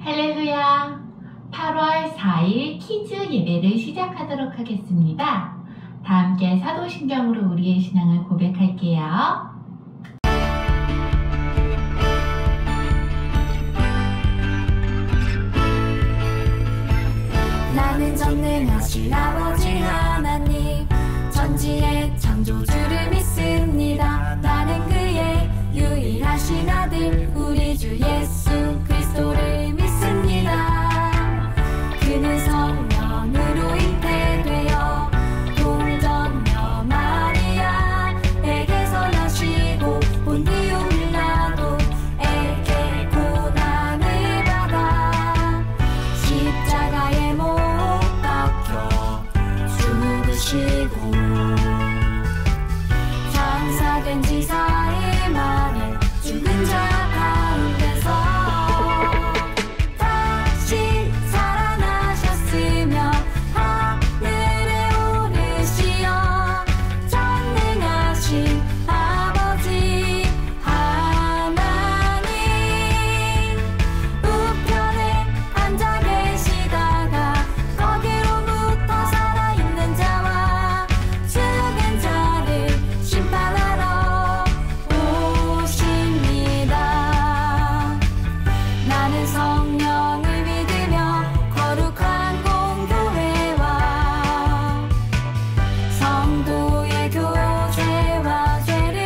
할렐루야! 8월 4일 키즈 예배를 시작하도록 하겠습니다. 다 함께 사도신경으로 우리의 신앙을 고백할게요. 나는 전능하신 아버지 하나님, 천지의 창조주를 믿습니다. 나는 그의 유일하신 아들 우리 주 예수 그리스도를 믿습니다. 그는 성령으로 잉태되어 동정녀 마리아에게서 나시고 본디오 빌라도에게 고난을 받아 십자가에 못 박혀 죽으시고 장사된 지 4일 만에 죽은 자 가운데서 다시 살아나셨으며 하늘에 오르시어 전능하신 아버지 하나님 우편에 앉아 계시다가 거기로부터 살아있는 자와 죽은 자를 심판하러 오십니다. 나는 성령을 믿으며 거룩한 공교회와 성도의 교제와 죄를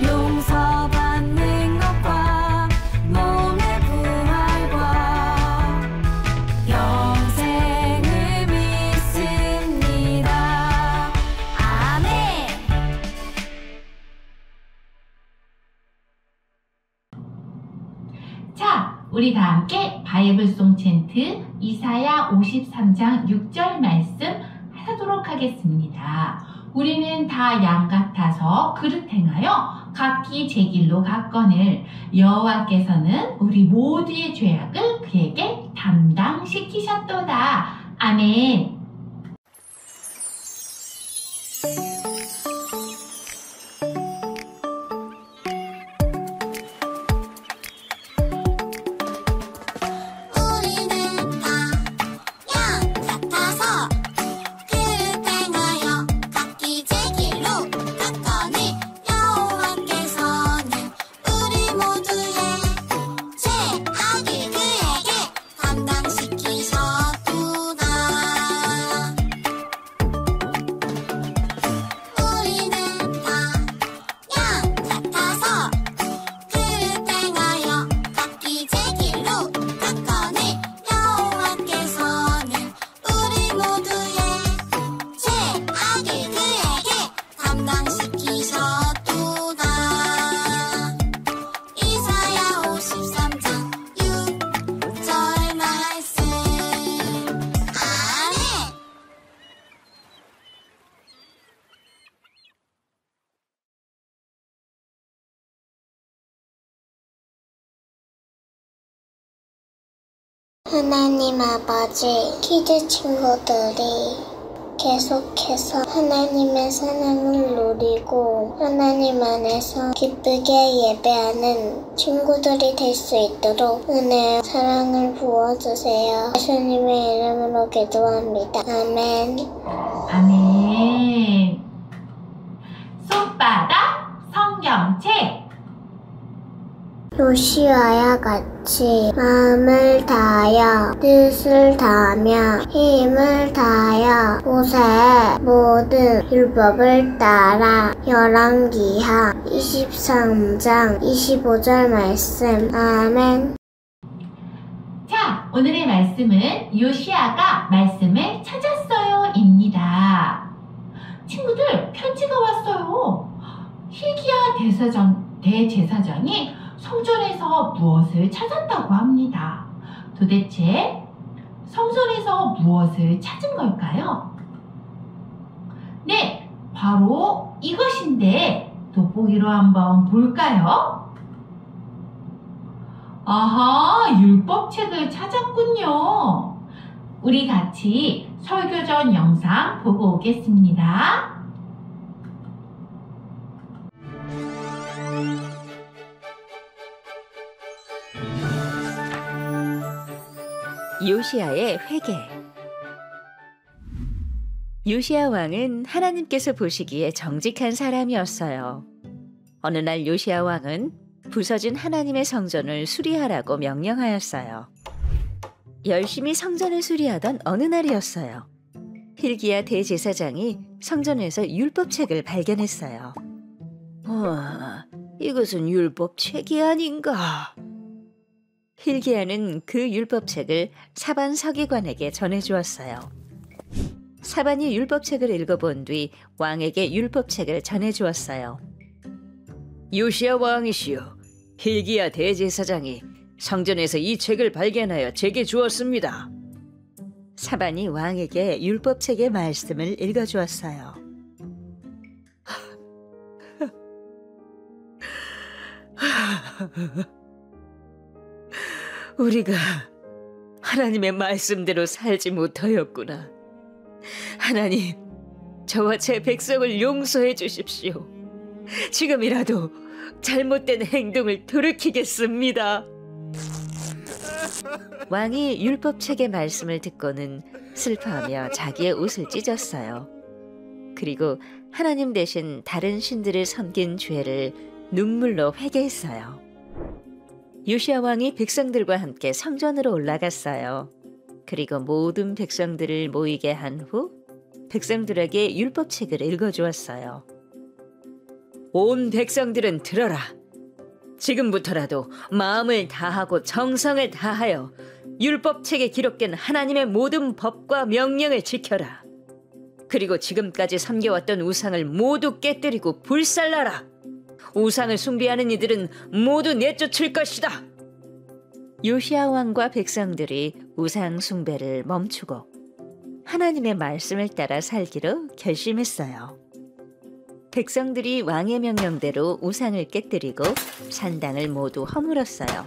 용서받는 것과 몸의 부활과 영생을 믿습니다. 아멘. 자, 우리 다 함께 바이블송 챈트 이사야 53장 6절 말씀 하도록 하겠습니다. 우리는 다 양 같아서 그릇 행하여 각기 제 길로 갔거늘 여호와께서는 우리 모두의 죄악을 그에게 담당시키셨도다. 아멘. 우리는 다 양 같아서 그릇 행하여 각기 제 길로 갔거니 여호와께서는 우리 모두의 죄악을 그에게 담당시키셨도다. 우리는 다 양 같아서 그릇 행하여 각기 제 길로 갔거니 여호와께서는 우리 모두의 죄악을 그에게 담당시키셨도다. 이사야 53장 6절 말씀. 아멘. 하나님 아버지, 키즈 친구들이 계속해서 하나님의 사랑을 누리고 하나님 안에서 기쁘게 예배하는 친구들이 될 수 있도록 은혜와 사랑을 부어주세요. 예수님의 이름으로 기도합니다. 아멘. 아멘. 손바닥 성경책. 요시아와 같이 마음을 다하여 뜻을 다하며 힘을 다하여 모세의 모든 율법을 따라. 열왕기하 23장 25절 말씀. 아멘. 자, 오늘의 말씀은 요시아가 말씀을 찾았어요 입니다. 친구들, 편지가 왔어요. hilkiah 대제사장이 성전에서 무엇을 찾았다고 합니다. 도대체 성전에서 무엇을 찾은 걸까요? 네, 바로 이것인데 돋보기로 한번 볼까요? 아하, 율법책을 찾았군요. 우리 같이 설교 전 영상 보고 오겠습니다. 요시야의 회개. 요시야 왕은 하나님께서 보시기에 정직한 사람이었어요. 어느 날 요시야 왕은 부서진 하나님의 성전을 수리하라고 명령하였어요. 열심히 성전을 수리하던 어느 날이었어요. hil기야 대제사장이 성전에서 율법책을 발견했어요. 이것은 율법책이 아닌가? hil기야는 그 율법책을 사반 서기관에게 전해주었어요. 사반이 율법책을 읽어본 뒤 왕에게 율법책을 전해주었어요. 요시야 왕이시여, hil기야 대제사장이 성전에서 이 책을 발견하여 제게 주었습니다. 사반이 왕에게 율법책의 말씀을 읽어주었어요. 우리가 하나님의 말씀대로 살지 못하였구나. 하나님, 저와 제 백성을 용서해 주십시오. 지금이라도 잘못된 행동을 돌이키겠습니다. 왕이 율법책의 말씀을 듣고는 슬퍼하며 자기의 옷을 찢었어요. 그리고 하나님 대신 다른 신들을 섬긴 죄를 눈물로 회개했어요. 요시야 왕이 백성들과 함께 성전으로 올라갔어요. 그리고 모든 백성들을 모이게 한 후 백성들에게 율법책을 읽어주었어요. 온 백성들은 들어라. 지금부터라도 마음을 다하고 정성을 다하여 율법책에 기록된 하나님의 모든 법과 명령을 지켜라. 그리고 지금까지 섬겨왔던 우상을 모두 깨뜨리고 불살라라. 우상을 숭배하는 이들은 모두 내쫓을 것이다. 요시야 왕과 백성들이 우상 숭배를 멈추고 하나님의 말씀을 따라 살기로 결심했어요. 백성들이 왕의 명령대로 우상을 깨뜨리고 산당을 모두 허물었어요.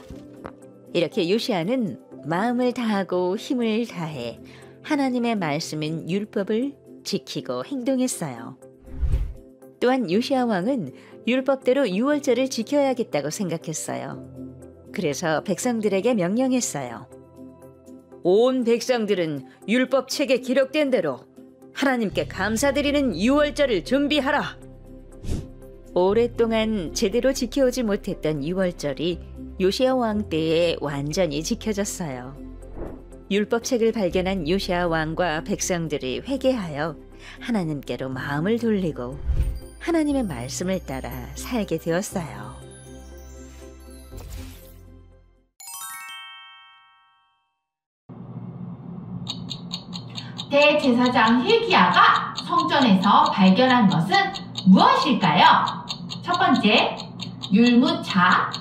이렇게 요시야는 마음을 다하고 힘을 다해 하나님의 말씀인 율법을 지키고 행동했어요. 또한 요시야 왕은 율법대로 유월절을 지켜야겠다고 생각했어요. 그래서 백성들에게 명령했어요. 온 백성들은 율법책에 기록된 대로 하나님께 감사드리는 유월절을 준비하라. 오랫동안 제대로 지켜오지 못했던 유월절이 요시야 왕 때에 완전히 지켜졌어요. 율법책을 발견한 요시야 왕과 백성들이 회개하여 하나님께로 마음을 돌리고 하나님의 말씀을 따라 살게 되었어요. 대제사장 hil기야가 성전에서 발견한 것은 무엇일까요? 첫 번째, 율무차.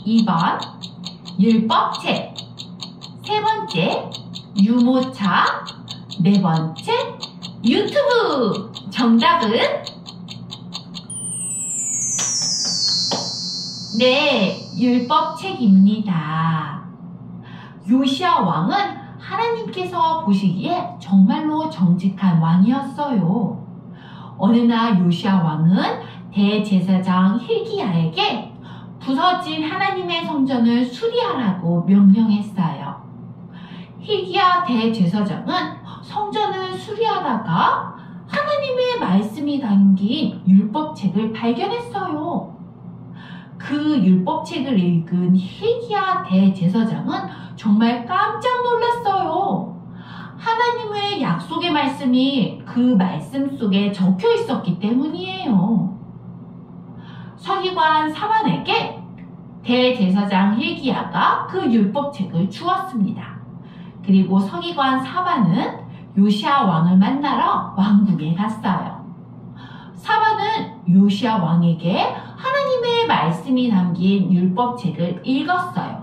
2번, 율법책. 세 번째, 유모차. 네 번째, 유튜브. 정답은? 네, 율법책입니다. 요시야 왕은 하나님께서 보시기에 정말로 정직한 왕이었어요. 어느 날 요시야 왕은 대제사장 hil기야에게 부서진 하나님의 성전을 수리하라고 명령했어요. hil기야 대제사장은 성전을 수리하다가 하나님의 말씀이 담긴 율법책을 발견했어요. 그 율법책을 읽은 hil기야 대제사장은 정말 깜짝 놀랐어요. 하나님의 약속의 말씀이 그 말씀 속에 적혀 있었기 때문이에요. 서기관 사반에게 대제사장 hil기야가 그 율법책을 주었습니다. 그리고 서기관 사반은 요시야 왕을 만나러 왕궁에 갔어요. 사반은 요시야 왕에게 하나님의 말씀이 담긴 율법책을 읽었어요.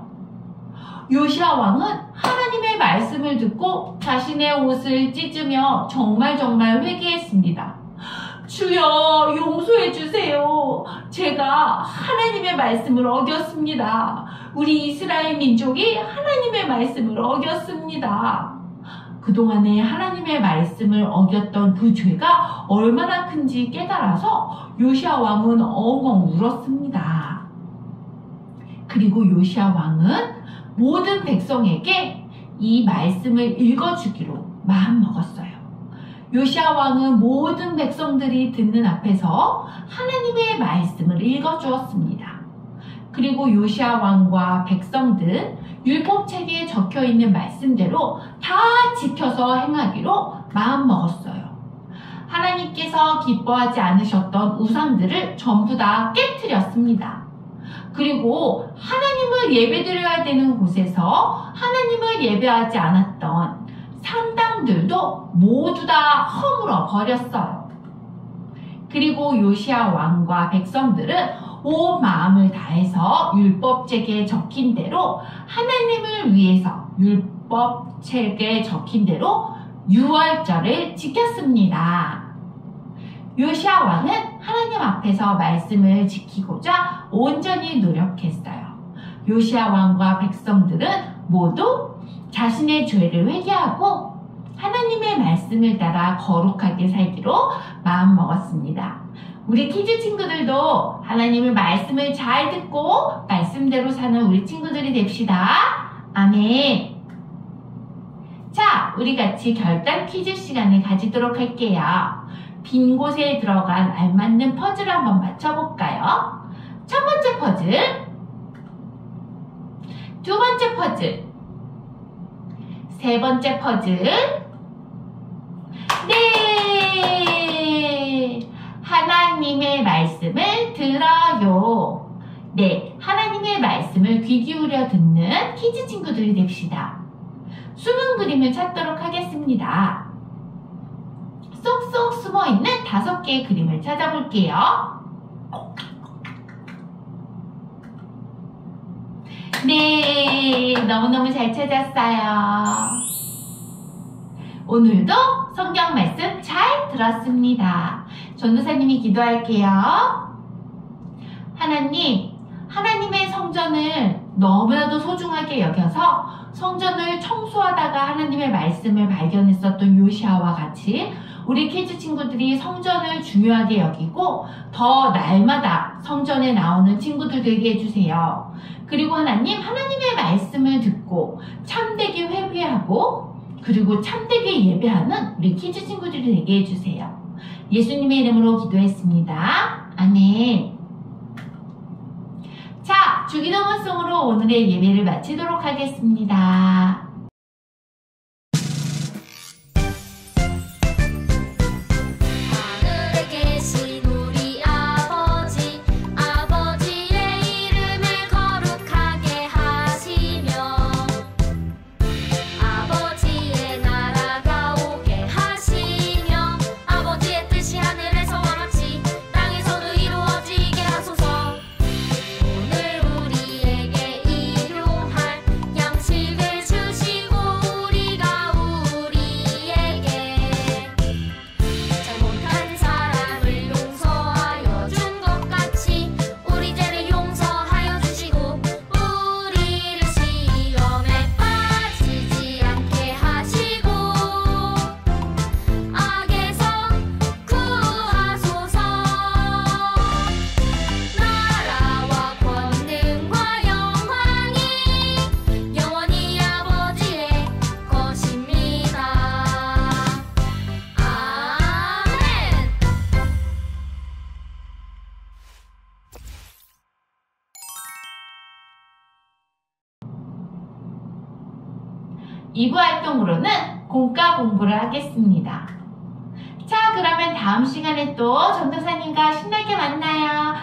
요시야 왕은 하나님의 말씀을 듣고 자신의 옷을 찢으며 정말 회개했습니다. 주여, 용서해 주세요. 제가 하나님의 말씀을 어겼습니다. 우리 이스라엘 민족이 하나님의 말씀을 어겼습니다. 그동안에 하나님의 말씀을 어겼던 그 죄가 얼마나 큰지 깨달아서 요시야 왕은 엉엉 울었습니다. 그리고 요시야 왕은 모든 백성에게 이 말씀을 읽어주기로 마음먹었어요. 요시야 왕은 모든 백성들이 듣는 앞에서 하나님의 말씀을 읽어주었습니다. 그리고 요시야 왕과 백성들은 율법책에 적혀있는 말씀대로 다 지켜서 행하기로 마음먹었어요. 하나님께서 기뻐하지 않으셨던 우상들을 전부 다 깨트렸습니다. 그리고 하나님을 예배드려야 되는 곳에서 하나님을 예배하지 않았던 산당들도 모두 다 허물어 버렸어요. 그리고 요시야 왕과 백성들은 온 마음을 다해서 율법책에 적힌 대로 하나님을 위해서 율법책에 적힌 대로 유월절을 지켰습니다. 요시야 왕은 하나님 앞에서 말씀을 지키고자 온전히 노력했어요. 요시야 왕과 백성들은 모두 자신의 죄를 회개하고 하나님의 말씀을 따라 거룩하게 살기로 마음먹었습니다. 우리 키즈 친구들도 하나님의 말씀을 잘 듣고 말씀대로 사는 우리 친구들이 됩시다. 아멘. 자, 우리 같이 결단 퀴즈 시간을 가지도록 할게요. 빈 곳에 들어간 알맞는 퍼즐을 한번 맞춰볼까요? 첫 번째 퍼즐, 두 번째 퍼즐, 세 번째 퍼즐. 네! 하나님의 말씀을 들어요. 네, 하나님의 말씀을 귀 기울여 듣는 키즈 친구들이 됩시다. 숨은 그림을 찾도록 하겠습니다. 쏙쏙 숨어있는 5개의 그림을 찾아볼게요. 네, 너무너무 잘 찾았어요. 오늘도 성경 말씀 잘 들었습니다. 전도사님이 기도할게요. 하나님, 하나님의 성전을 너무나도 소중하게 여겨서 성전을 청소하다가 하나님의 말씀을 발견했었던 요시야와 같이 우리 키즈 친구들이 성전을 중요하게 여기고 더 날마다 성전에 나오는 친구들 되게 해주세요. 그리고 하나님, 하나님의 말씀을 듣고 참되게 회개하고 그리고 참되게 예배하는 우리 키즈 친구들이 되게 해주세요. 예수님의 이름으로 기도했습니다. 아멘. 자, 주기도문송으로 오늘의 예배를 마치도록 하겠습니다. 하늘에 계신 우리 아버지, 아버지의 이름을 거룩하게 하시며 아버지의 나라가 오게 하시며 아버지의 뜻이 하늘에서와 같이 땅에서도 이루어지게 하소서. 오늘 우리에게 일용할 양식을 주시고 우리가 우리에게 잘못한 사람을 용서하여 준 것 같이 우리 죄를 용서하여 주시고 우리를 시험에 빠지지 않게 하시고 악에서 구하소서. 나라와 권능과 영광이 영원히 아버지의 것입니다. 아멘. 2부 활동으로는 공과 공부를 하겠습니다. 자, 그러면 다음 시간에 또 전도사님과 신나게 만나요.